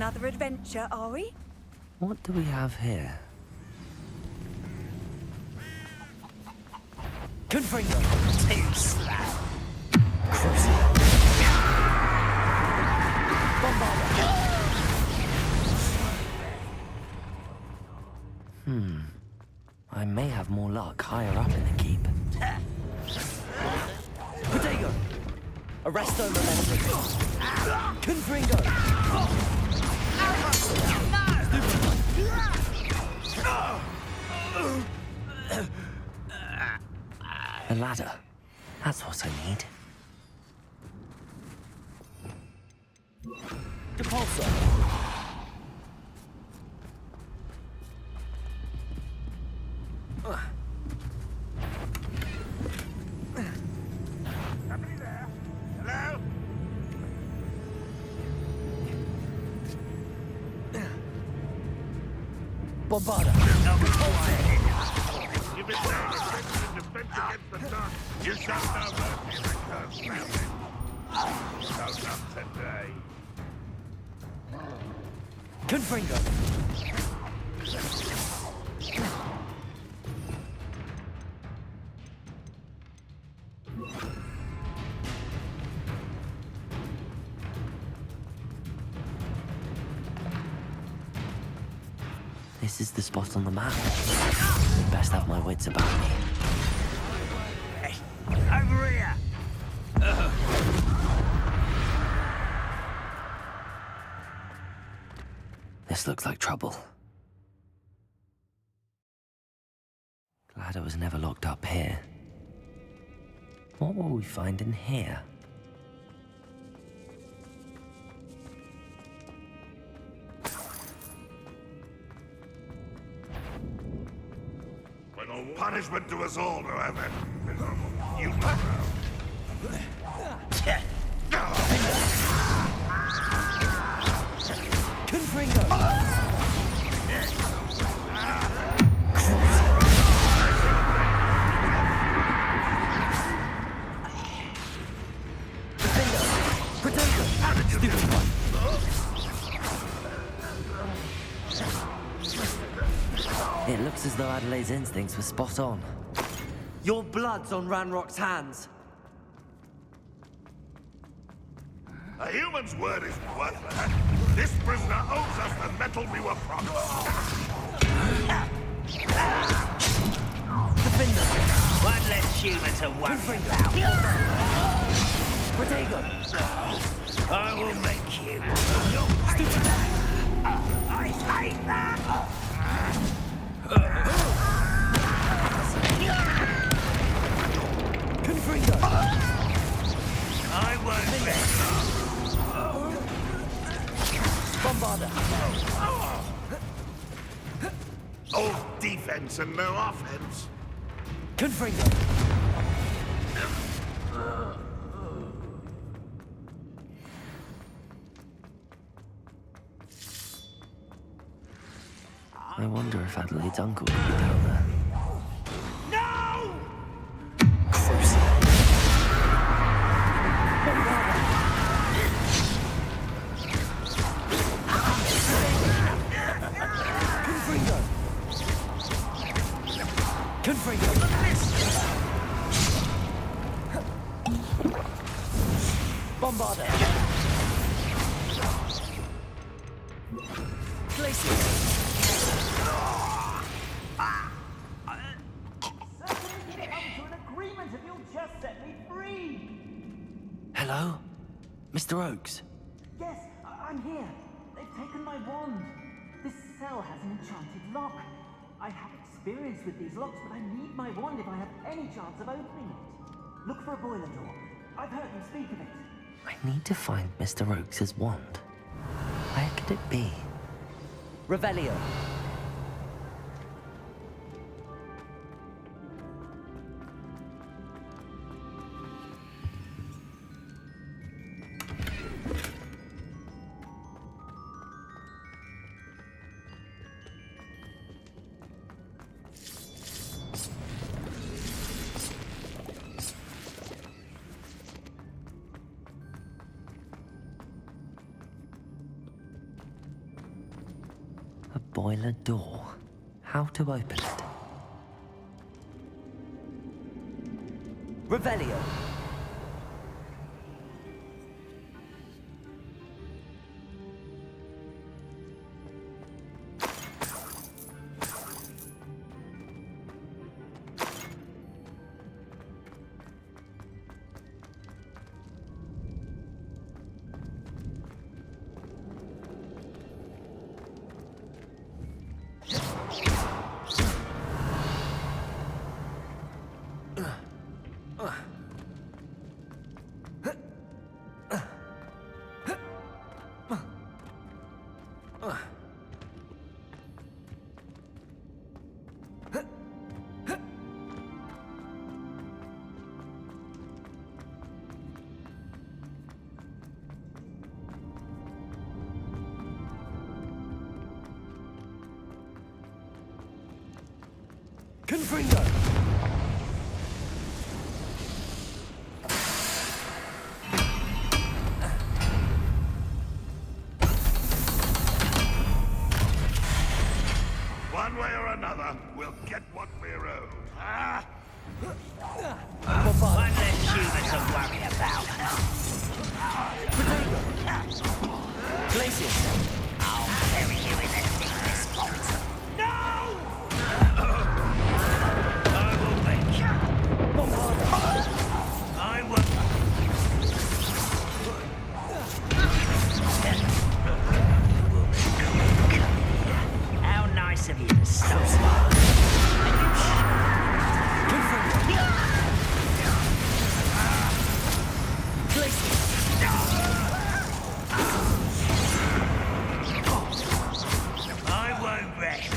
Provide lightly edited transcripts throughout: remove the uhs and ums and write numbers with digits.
another adventure, are we? What do we have here? Confringo! Too slow! Crucible! Bombarder! I may have more luck higher up in the keep. Protego! Arresto Momentum! Confringo! A ladder. That's what I need. Depulsor. Somebody there? Hello? Bombarder. You've been saying it's in defense against the dark. You shall know mercy in return, family. So not today. Confringo. This is the spot on the map. Best have my wits about me. Hey, over here! This looks like trouble. Glad I was never locked up here. What will we find in here? Punishment to us all, however. You Confringo! It looks as though Adelaide's instincts were spot on. Your blood's on Ranrock's hands. A human's word is worthless. This prisoner owes us the metal we were promised. Defender! One less human to worry about. Protego! I will make you. I hate that! Confringo! I won't let Bombarder! All defense and no offense. Confringo! I wonder if Adelaide's uncle could be down there. No! Confringo! Confringo! Bombarder! Glacier! Hello? Mr. Oakes? Yes, I'm here. They've taken my wand. This cell has an enchanted lock. I have experience with these locks, but I need my wand if I have any chance of opening it. Look for a boiler door. I've heard them speak of it. I need to find Mr. Oakes' wand. Where could it be? Revelio. boiler door. How to open it? Revelio. Confringo! One way or another, we'll get what we're owed. Ah! One less human to worry about. Glacius. I'll bury you in a deepest spot. No! I will make you. I will. How nice of you to stop. I won't rest.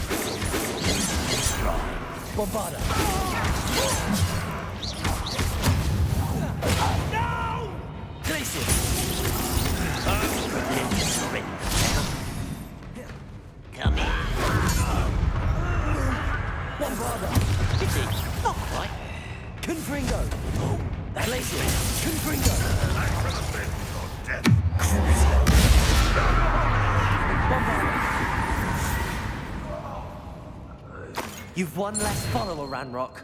Bombarda. No! Glacius. Come here. Bombarda. Not quite. Confringo. Glacius. Confringo. I shall avenge your death. Bombarda. You've one less follower, Ranrock.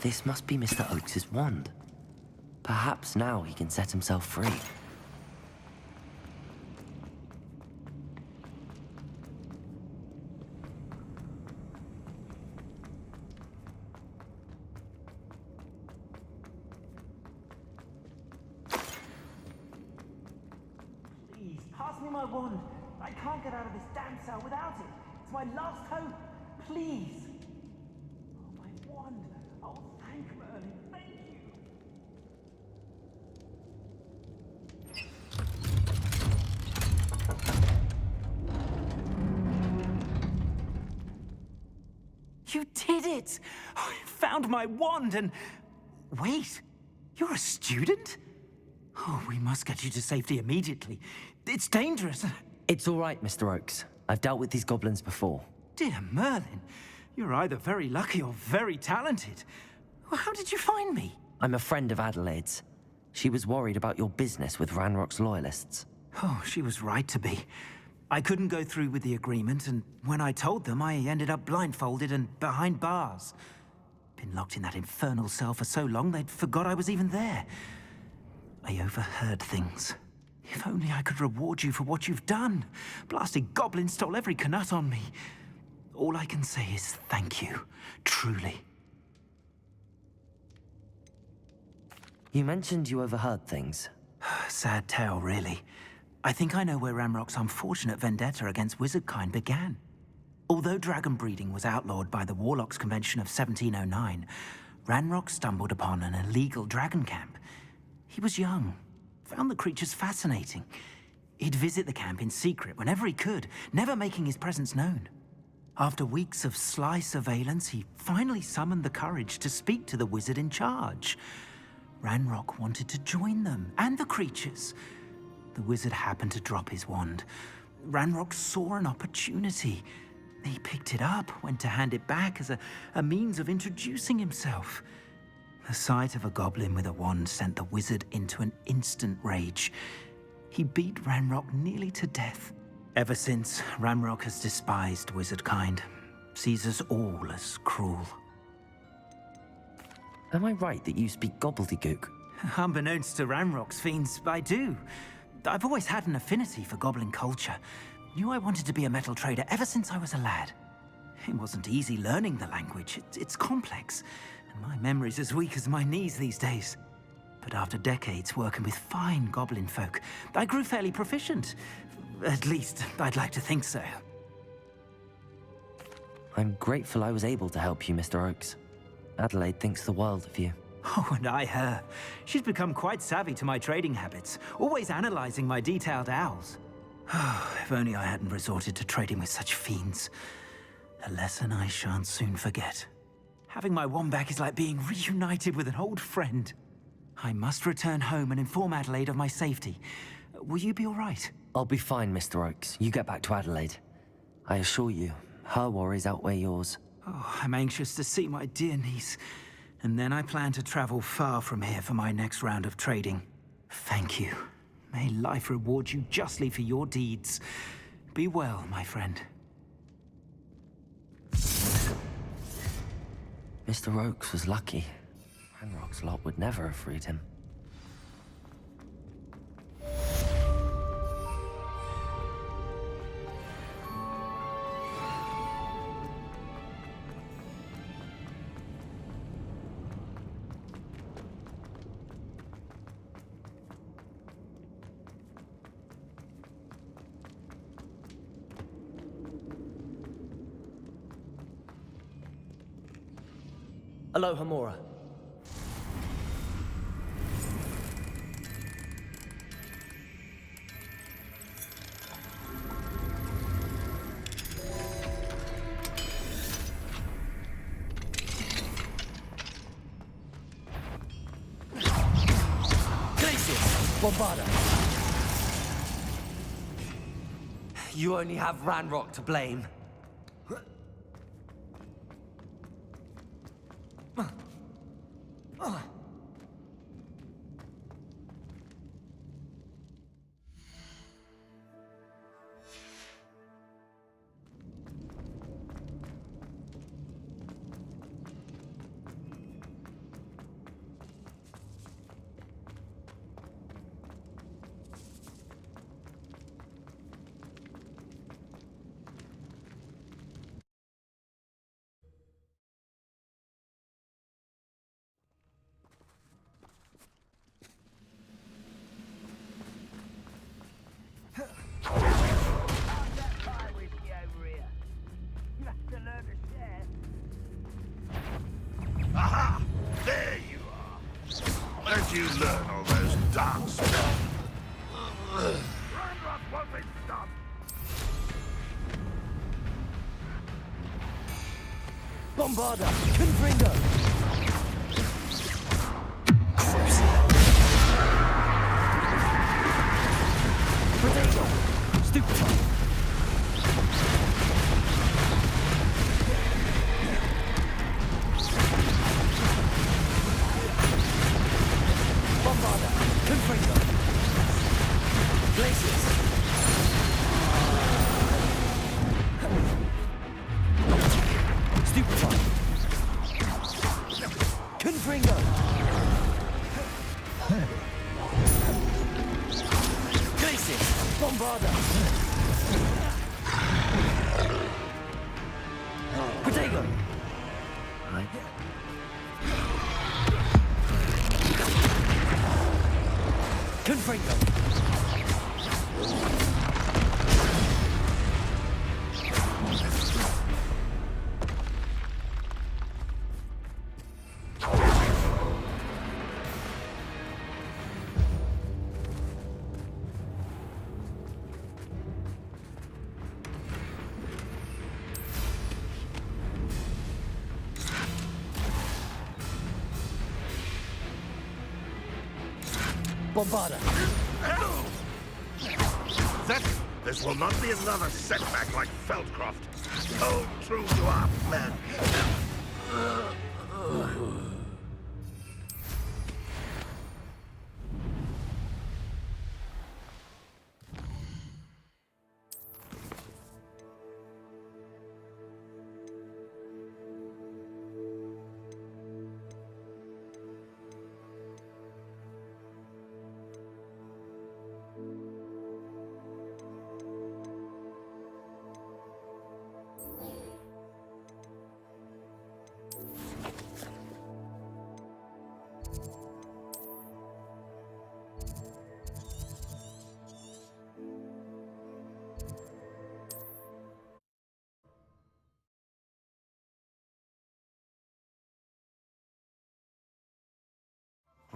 This must be Mr. Oakes's wand. Perhaps now he can set himself free. Please, pass me my wand. I can't get out of this damn cell without it. It's my last hope. Please. Oh, my wand. Oh, thank Merlin. Thank you. You did it! I found my wand and... Wait, you're a student? Oh, we must get you to safety immediately. It's dangerous. It's all right, Mr. Oakes. I've dealt with these goblins before. Dear Merlin, you're either very lucky or very talented. Well, how did you find me? I'm a friend of Adelaide's. She was worried about your business with Ranrock's loyalists. Oh, she was right to be. I couldn't go through with the agreement, and when I told them, I ended up blindfolded and behind bars. Been locked in that infernal cell for so long, they'd forgot I was even there. I overheard things. If only I could reward you for what you've done. Blasted goblins stole every knut on me. All I can say is thank you, truly. You mentioned you overheard things. Sad tale, really. I think I know where Ranrock's unfortunate vendetta against wizardkind began. Although dragon breeding was outlawed by the Warlocks Convention of 1709, Ranrock stumbled upon an illegal dragon camp. He was young, found the creatures fascinating. He'd visit the camp in secret whenever he could, never making his presence known. After weeks of sly surveillance, he finally summoned the courage to speak to the wizard in charge. Ranrock wanted to join them, and the creatures. The wizard happened to drop his wand. Ranrock saw an opportunity. He picked it up, went to hand it back as a means of introducing himself. The sight of a goblin with a wand sent the wizard into an instant rage. He beat Ranrock nearly to death. Ever since, Ranrock has despised wizard kind, sees us all as cruel. Am I right that you speak gobbledygook? Unbeknownst to Ranrock's fiends, I do. I've always had an affinity for goblin culture. Knew I wanted to be a metal trader ever since I was a lad. It wasn't easy learning the language. It's complex, and my memory's as weak as my knees these days. But after decades working with fine goblin folk, I grew fairly proficient. At least, I'd like to think so. I'm grateful I was able to help you, Mr. Oakes. Adelaide thinks the world of you. Oh, and I her. She's become quite savvy to my trading habits, always analyzing my detailed owls. If only I hadn't resorted to trading with such fiends. A lesson I shan't soon forget. Having my wand back is like being reunited with an old friend. I must return home and inform Adelaide of my safety. Will you be all right? I'll be fine, Mr. Oakes. You get back to Adelaide. I assure you, her worries outweigh yours. Oh, I'm anxious to see my dear niece. And then I plan to travel far from here for my next round of trading. Thank you. May life reward you justly for your deeds. Be well, my friend. Mr. Oakes was lucky. Ranrock's lot would never have freed him. Aloha, Mora. Bombarda. You only have Ranrock to blame. Aha! There you are. Where did you learn all those dark spells? Ranrock won't be stopped. Bombarda. Confringo. Potato. Stupefy. Bombarda. Confringo. Glaciers. Stupefy. Confringo. Glaciers. Bombarda. Potato. Right? Confringo. Bombarda. That this will not be another setback like Feldcroft. Hold true to our plan.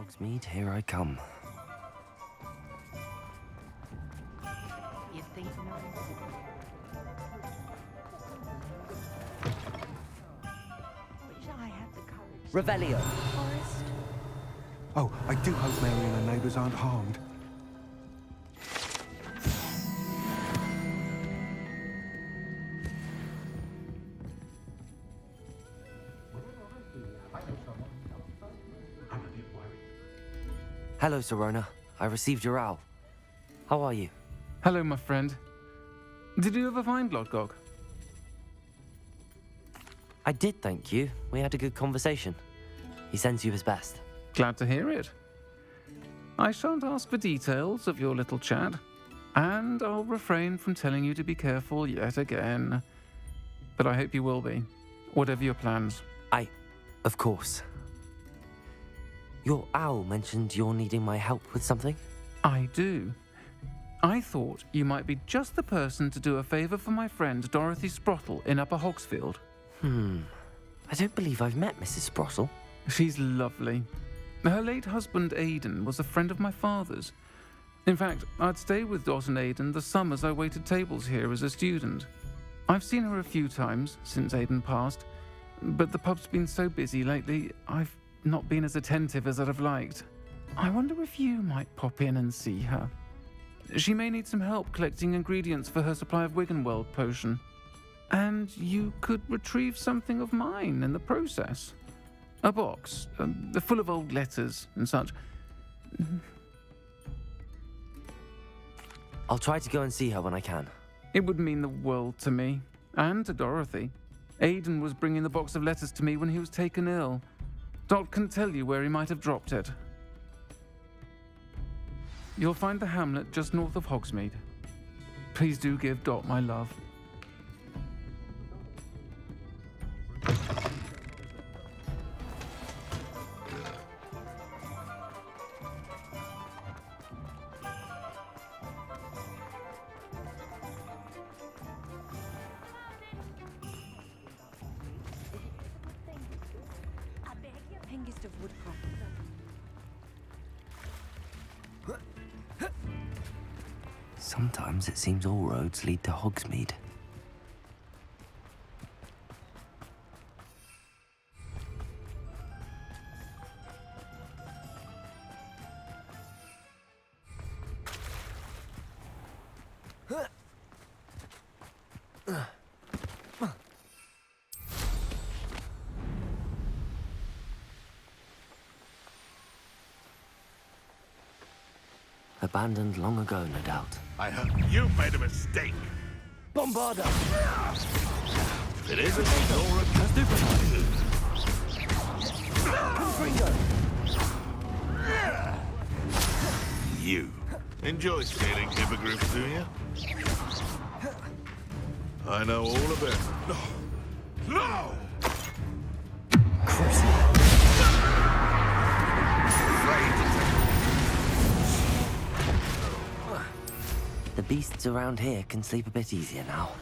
Hogsmeade, here I come. You think Wish I had the courage. Revelio. Forest. Oh, I do hope Mary and her neighbours aren't harmed. Hello, Sirona. I received your owl. How are you? Hello, my friend. Did you ever find Lodgok? I did, thank you. We had a good conversation. He sends you his best. Glad to hear it. I shan't ask for details of your little chat, and I'll refrain from telling you to be careful yet again. But I hope you will be, whatever your plans. Of course. Your owl mentioned you're needing my help with something? I do. I thought you might be just the person to do a favour for my friend Dorothy Sprottle in Upper Hogsfield. I don't believe I've met Mrs. Sprottle. She's lovely. Her late husband Aidan was a friend of my father's. In fact, I'd stay with Dot and Aidan the summers I waited tables here as a student. I've seen her a few times since Aidan passed, but the pub's been so busy lately, I've not been as attentive as I'd have liked. I wonder if you might pop in and see her. She may need some help collecting ingredients for her supply of Wiggenweld potion. And you could retrieve something of mine in the process. A box, full of old letters and such. I'll try to go and see her when I can. It would mean the world to me, and to Dorothy. Aidan was bringing the box of letters to me when he was taken ill. Dot can tell you where he might have dropped it. You'll find the hamlet just north of Hogsmeade. Please do give Dot my love. Hengist of Woodcroft. Sometimes it seems all roads lead to Hogsmeade. Abandoned long ago, no doubt. I heard you made a mistake. Bombarda. If it isn't, you're a Confringo. You enjoy scaling hippogriffs, do you? I know all about it. No! No! The beasts around here can sleep a bit easier now.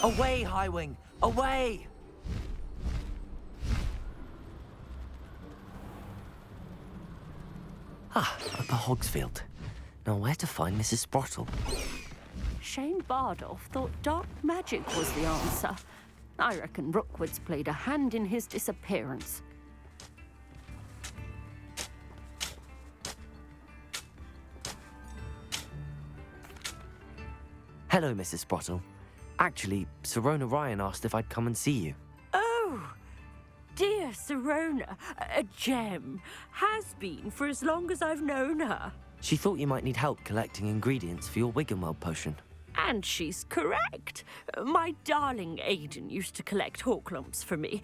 Away, Highwing! Away! Upper Hogsfield. Now where to find Mrs. Sprottle? Shane Bardolph thought dark magic was the answer. I reckon Rookwood's played a hand in his disappearance. Hello, Mrs. Sprottle. Actually, Sirona Ryan asked if I'd come and see you. Oh, dear Sirona, a gem. Has been for as long as I've known her. She thought you might need help collecting ingredients for your Wiggenweld potion. And she's correct. My darling Aidan used to collect hawklumps for me.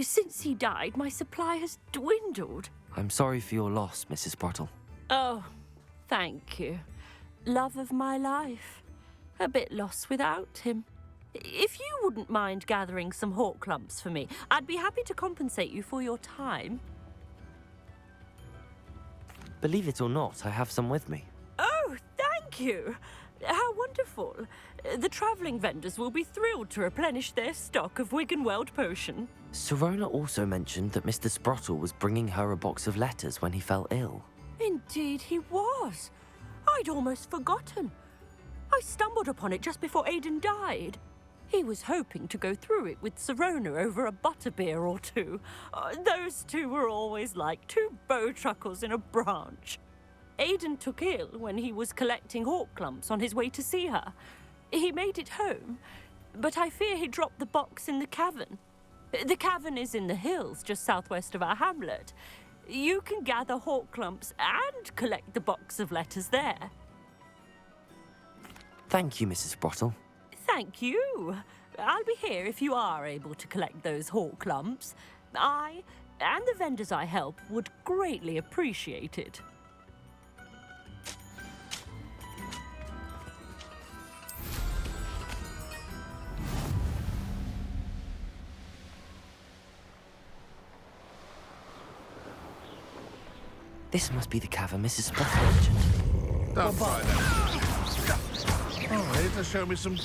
Since he died, my supply has dwindled. I'm sorry for your loss, Mrs. Sprottle. Oh, thank you. Love of my life. A bit lost without him. If you wouldn't mind gathering some hawklumps for me, I'd be happy to compensate you for your time. Believe it or not, I have some with me. Oh, thank you. How wonderful. The travelling vendors will be thrilled to replenish their stock of Wiggenweld potion. Sirona also mentioned that Mr. Sprottle was bringing her a box of letters when he fell ill. Indeed he was. I'd almost forgotten. I stumbled upon it just before Aidan died. He was hoping to go through it with Sirona over a butterbeer or two. Those two were always like two bowtruckles in a branch. Aidan took ill when he was collecting hawk clumps on his way to see her. He made it home, but I fear he dropped the box in the cavern. The cavern is in the hills just southwest of our hamlet. You can gather hawk clumps and collect the box of letters there. Thank you, Mrs. Sprottle. Thank you. I'll be here if you are able to collect those hawk clumps. I and the vendors I help would greatly appreciate it. This must be the cavern Mrs. Sprottle mentioned. Don't try that. Oh, here to show me some...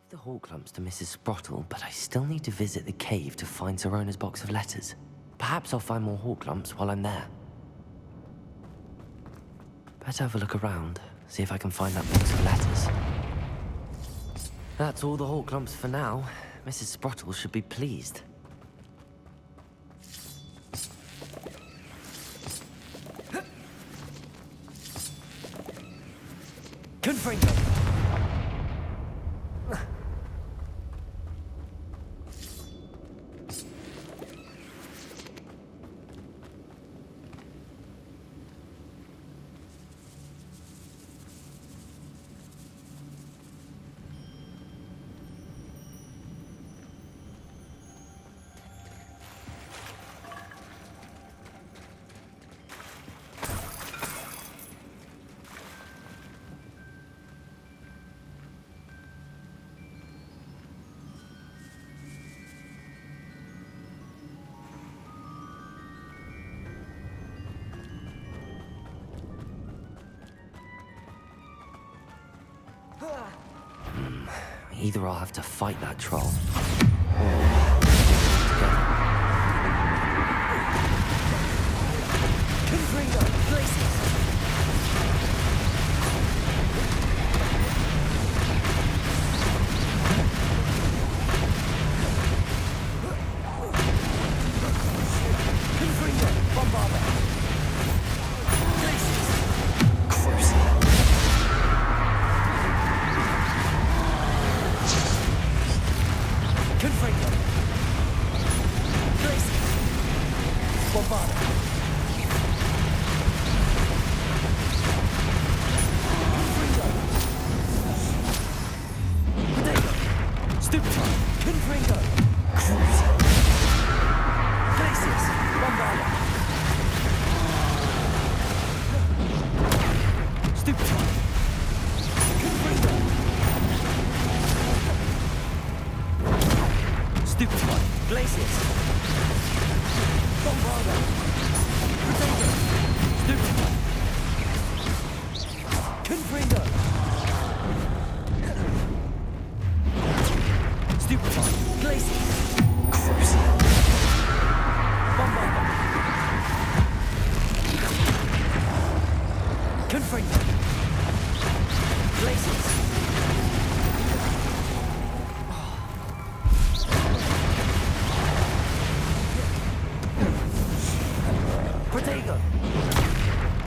The hawk clumps to Mrs. Sprottle, but I still need to visit the cave to find Sirona's box of letters. Perhaps I'll find more hawk clumps while I'm there. Better have a look around, see if I can find that box of letters. That's all the hawk clumps for now. Mrs. Sprottle should be pleased. Confringo! Either I'll have to fight that troll, or... Confringo, places! Confringo, Bombarda! Places! Crucible! Confringo! Places! Bombarda! Confringo! Potato! Stupefy! Confringo! Cruise! Places! Bombarda! Stupefy! Confringo! Stupefy! Glaciers! Bombarda! Potato! Stupefy! Confringo! Stupefy! Glaciers! Cruise! Bombarda! Confringo! Glaciers! Protego!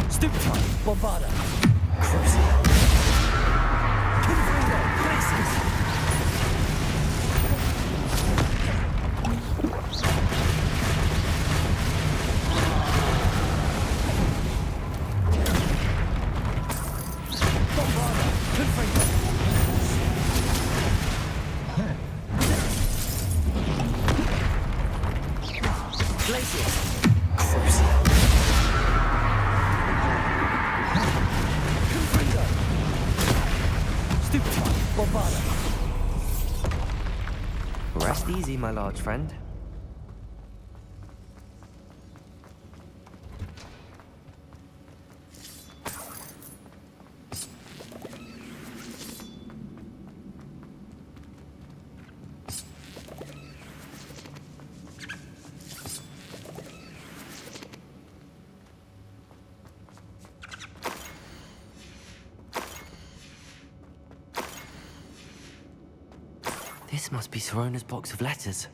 Stupefy! Bombarda! Cruise! Confringo! Places! Bombarda! Confringo! Glaciers! Cruise! Confringo! bother. Rest easy, my large friend. This must be Sorona's box of letters.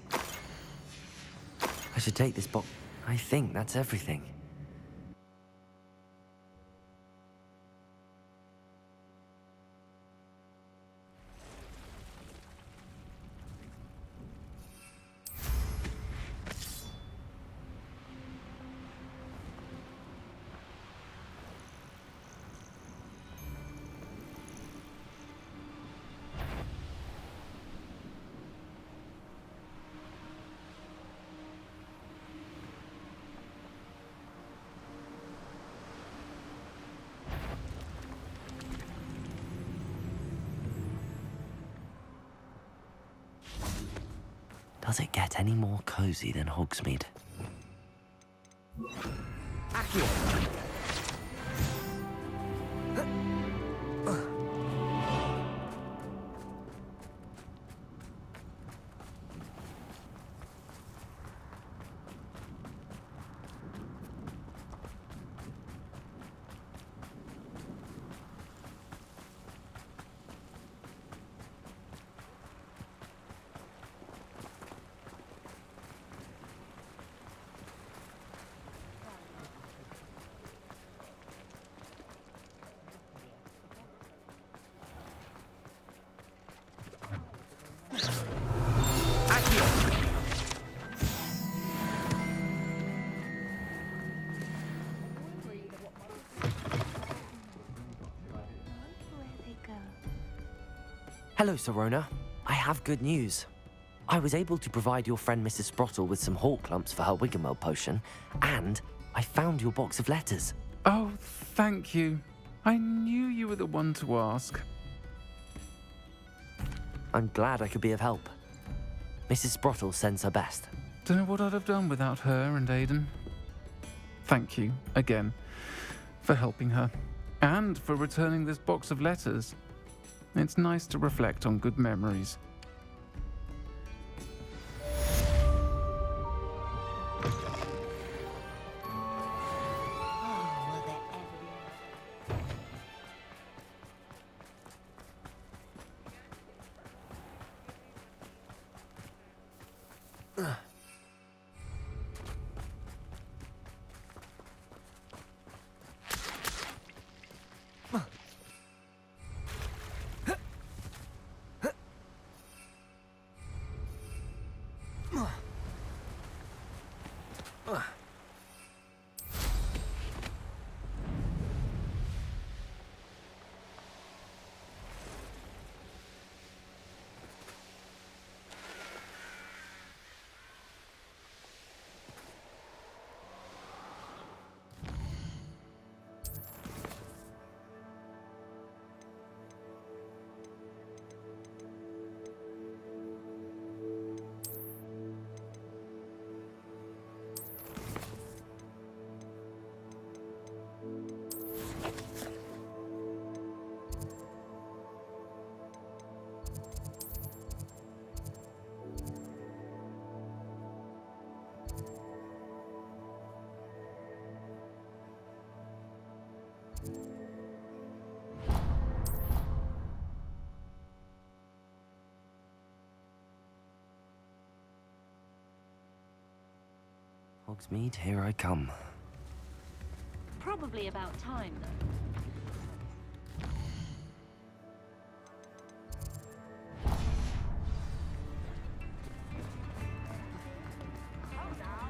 I should take this box. I think that's everything. Does it get any more cozy than Hogsmeade? Accio. Hello, Sorona. I have good news. I was able to provide your friend Mrs. Sprottle with some hawk clumps for her Wiggenweld potion, and I found your box of letters. Oh, thank you. I knew you were the one to ask. I'm glad I could be of help. Mrs. Sprottle sends her best. Don't know what I'd have done without her and Aiden. Thank you, again, for helping her, and for returning this box of letters. It's nice to reflect on good memories. Hogsmeade, here I come. Probably about time, though.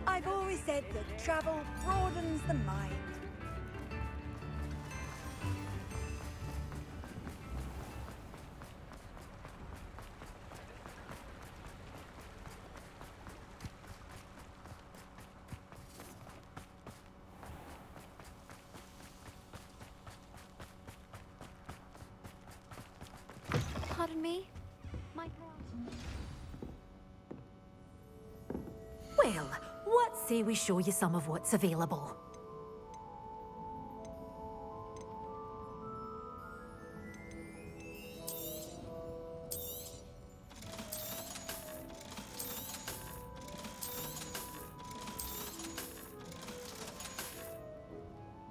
I've always said that travel broadens the mind. Pardon me? Might Well, what say we show you some of what's available?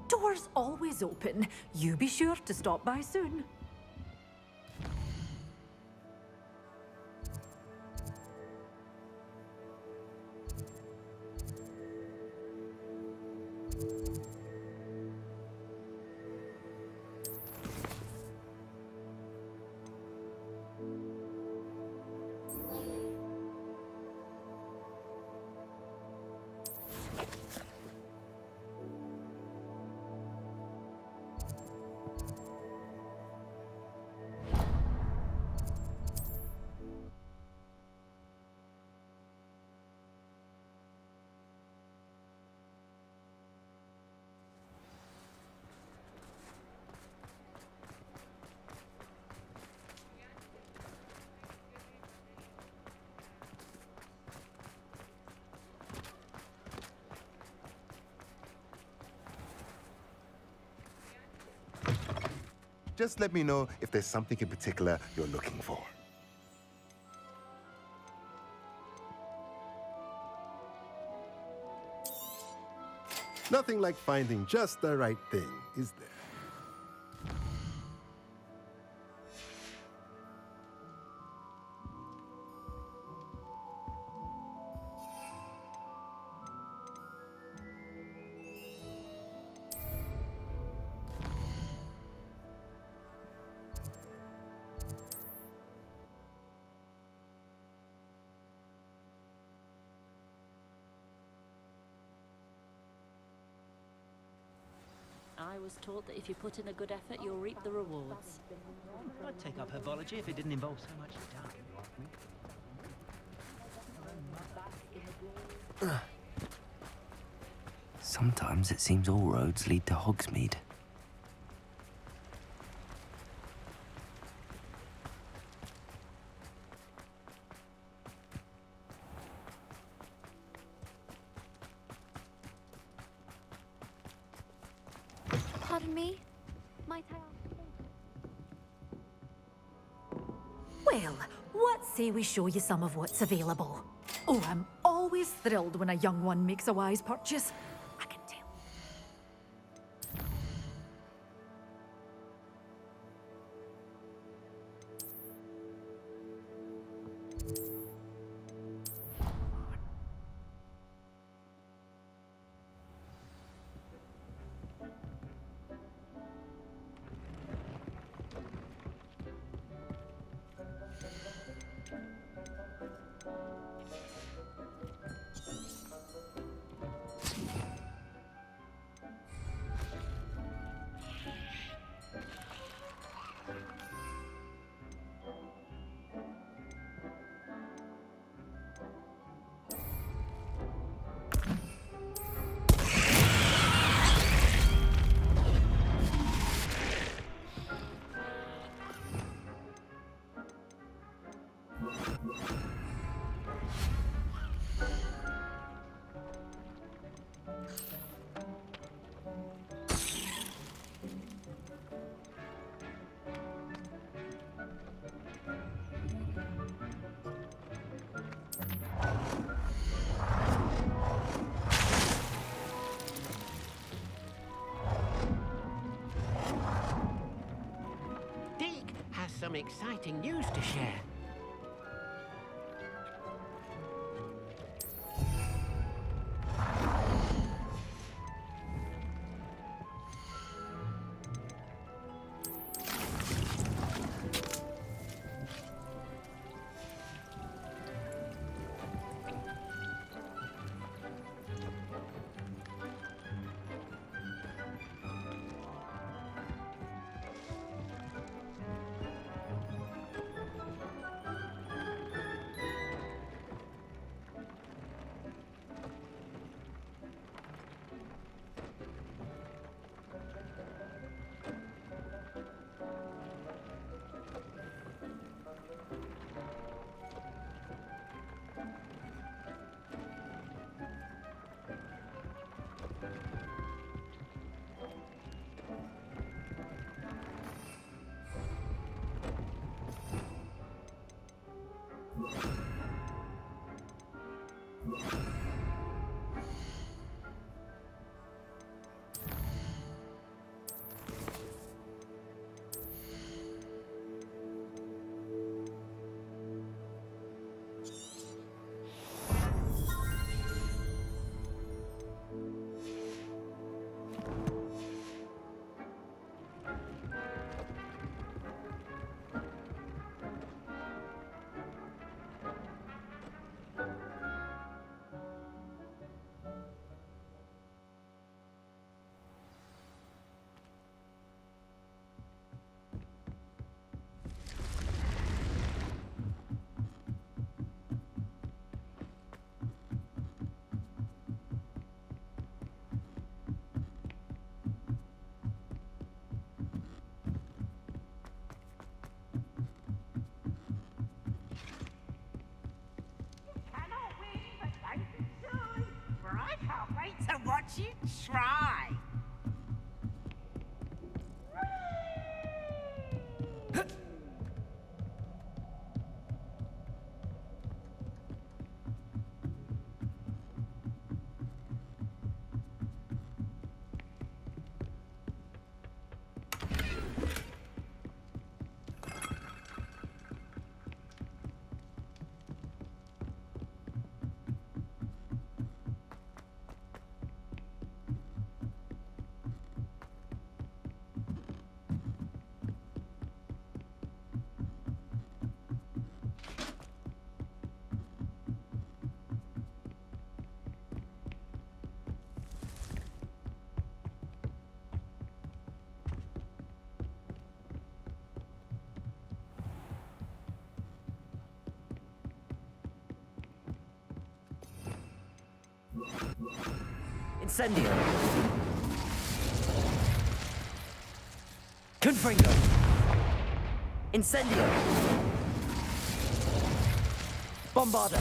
Doors always open. You be sure to stop by soon. Just let me know if there's something in particular you're looking for. Nothing like finding just the right thing, is there? I was taught that if you put in a good effort, you'll reap the rewards. I'd take up herbology if it didn't involve so much time. Sometimes it seems all roads lead to Hogsmeade. Pardon me? Might I ask? Well, what say we show you some of what's available? Oh, I'm always thrilled when a young one makes a wise purchase. I can tell. Some exciting news to share. you try. Incendio. Confringo. Incendio. Bombarda.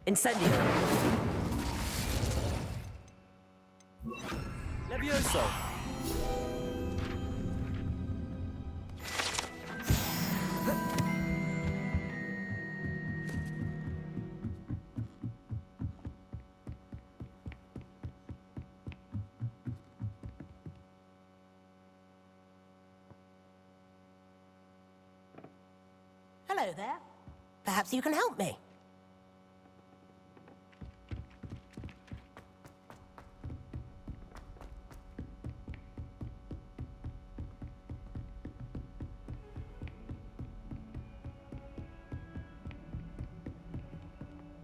Incendio. Levioso. Hello there. Perhaps you can help me.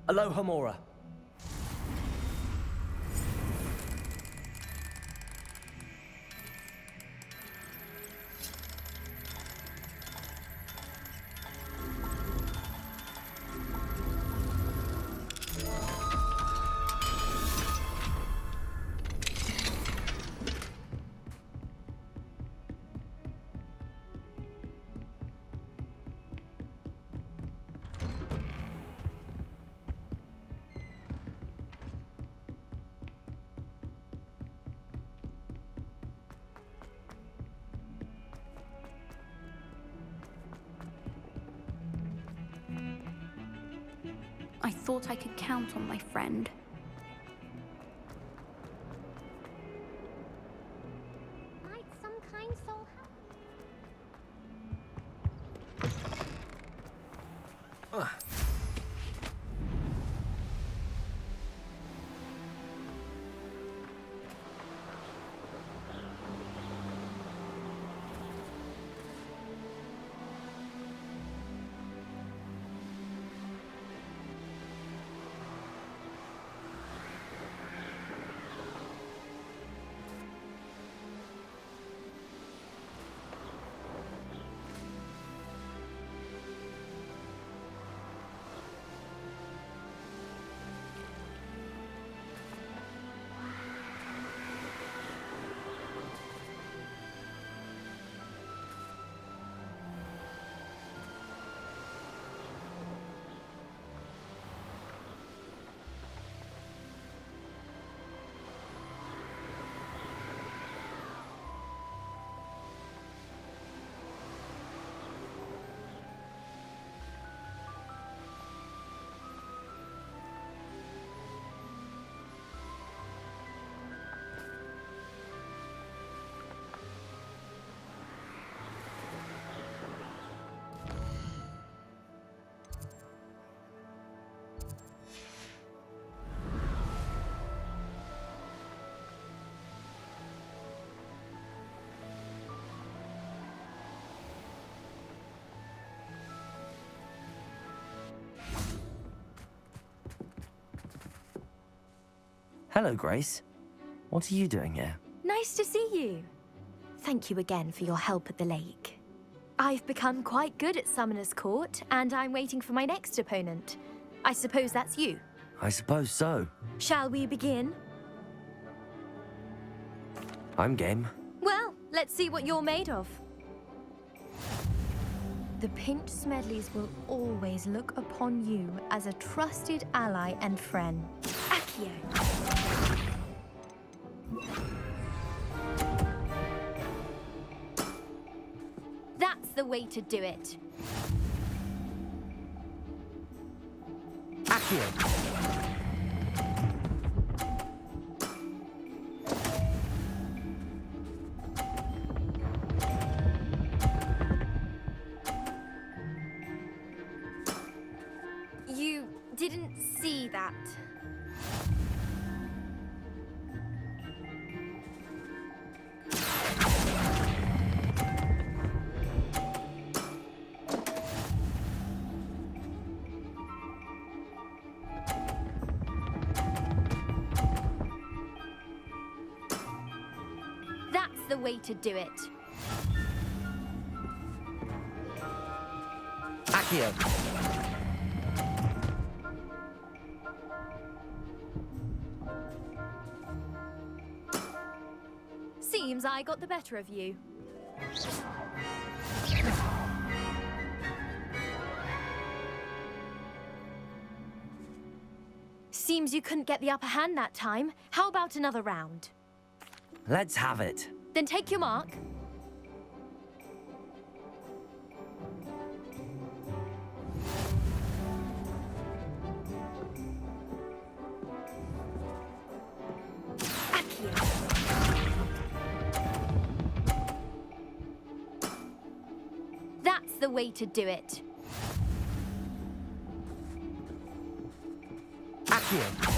Aloha Mora. I thought I could count on my friend. Might some kind soul have? Hello, Grace. What are you doing here? Nice to see you. Thank you again for your help at the lake. I've become quite good at Summoner's Court, and I'm waiting for my next opponent. I suppose that's you. I suppose so. Shall we begin? I'm game. Well, let's see what you're made of. The Pinched Smedleys will always look upon you as a trusted ally and friend. Accio. That's the way to do it. Accio. You didn't see that. That's the way to do it. Accio. Seems I got the better of you. Seems you couldn't get the upper hand that time. How about another round? Let's have it. Then take your mark. That's the way to do it. Accio.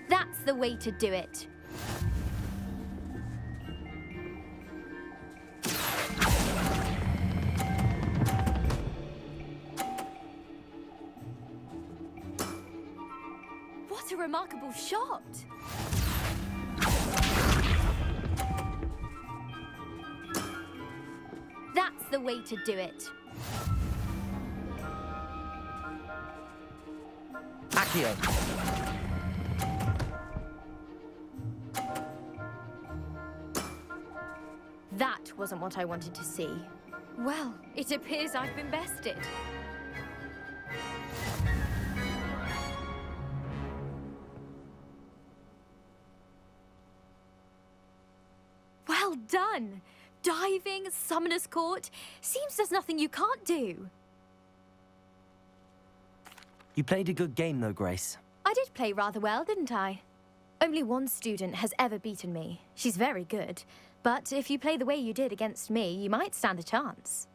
That's the way to do it. What a remarkable shot! That's the way to do it. Accio. That wasn't what I wanted to see. Well, it appears I've been bested. Well done! Diving, Summoner's Court. Seems there's nothing you can't do. You played a good game, though, Grace. I did play rather well, didn't I? Only one student has ever beaten me. She's very good. But if you play the way you did against me, you might stand a chance.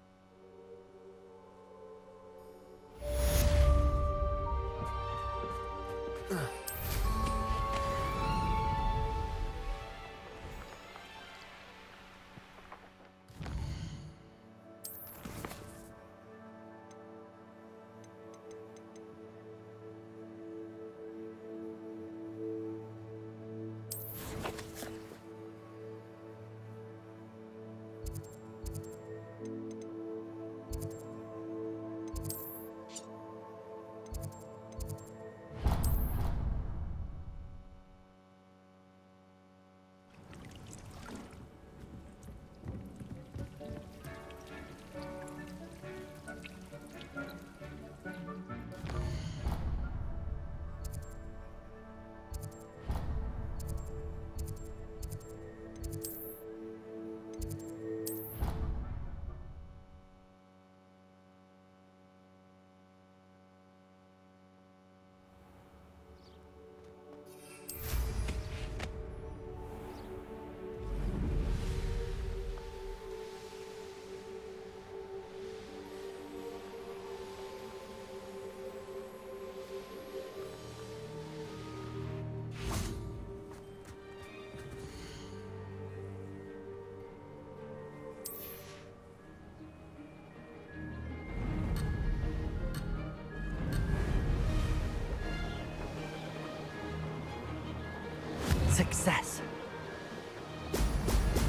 Success.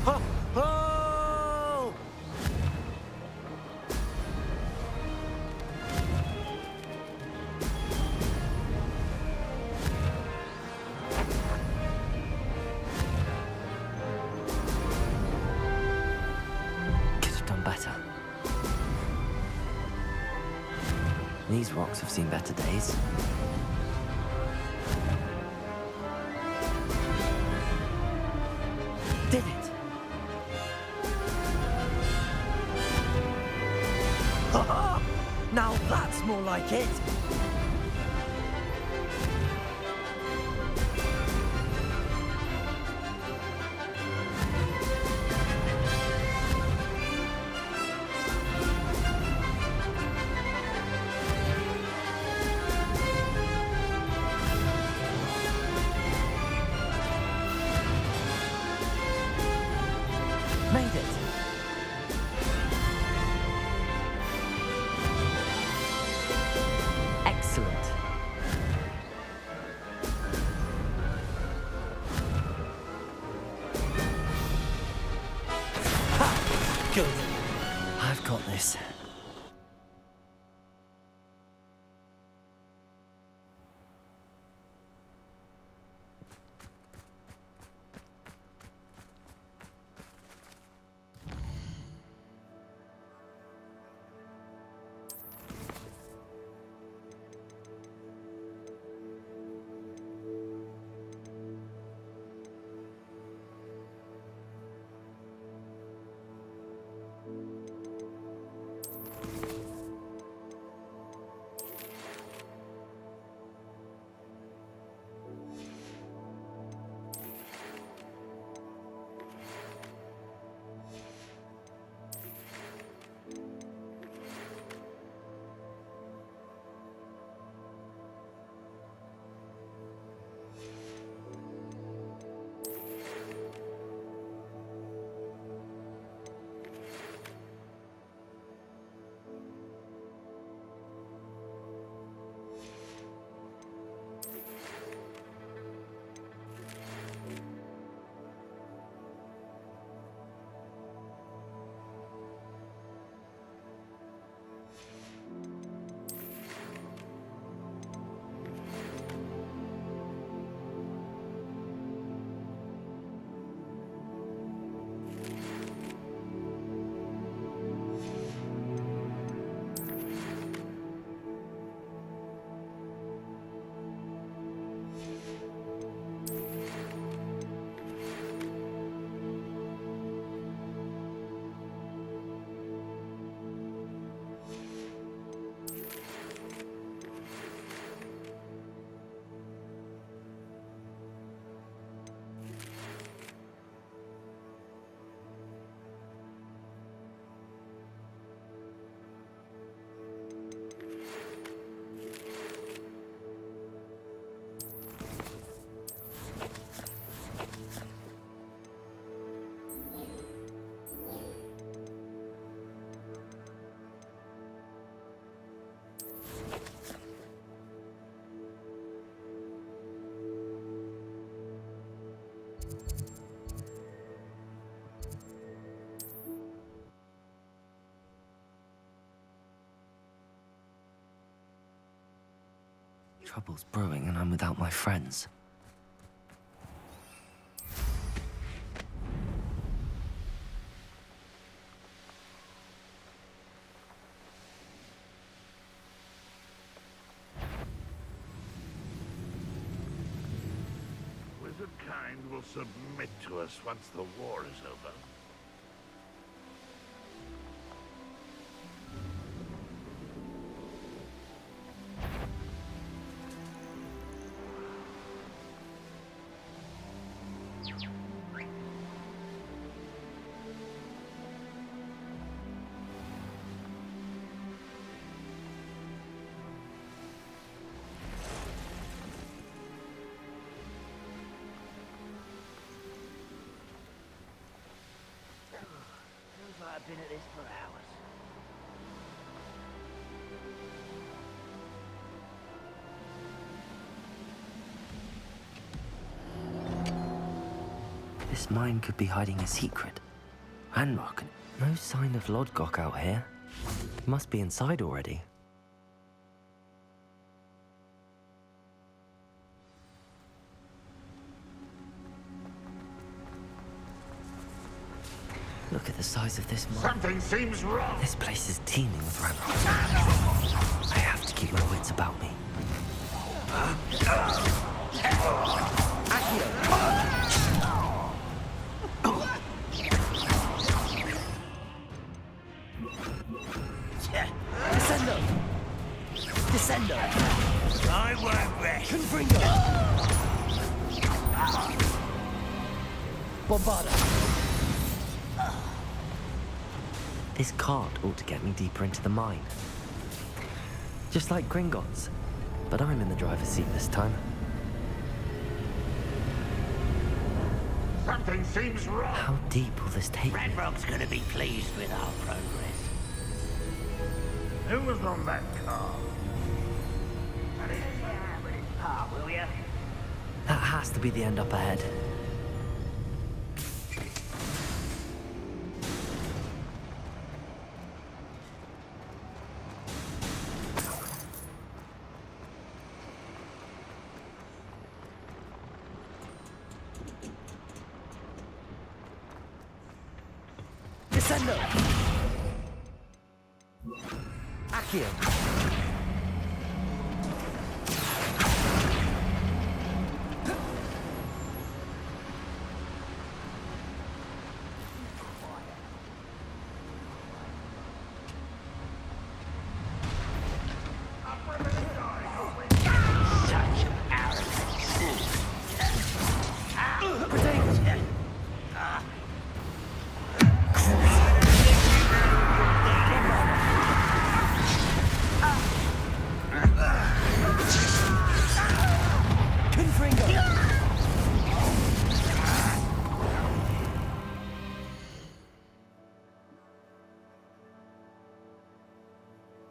Ho! Ho! These rocks have seen better days. Did it! Ha-ha! Now that's more like it! Made it! Excellent. Ha! Good. I've got this. Trouble's brewing and I'm without my friends. Wizard kind will submit to us once the war is over. I've been at this for hours. This mine could be hiding a secret. Ranrock, no sign of Lodgok out here. He must be inside already. Look at the size of this mine. Something seems wrong. This place is teeming with ramrods. I have to keep my wits about me. Descendo! Descendo! I won't rest. Confringo! Bombarda! This cart ought to get me deeper into the mine. Just like Gringotts. But I'm in the driver's seat this time. Something seems wrong. How deep will this take me? Ranrock's gonna be pleased with our progress. Who was on that car? Put it with his pa, will ya? That has to be the end up ahead. Descendo! Accio!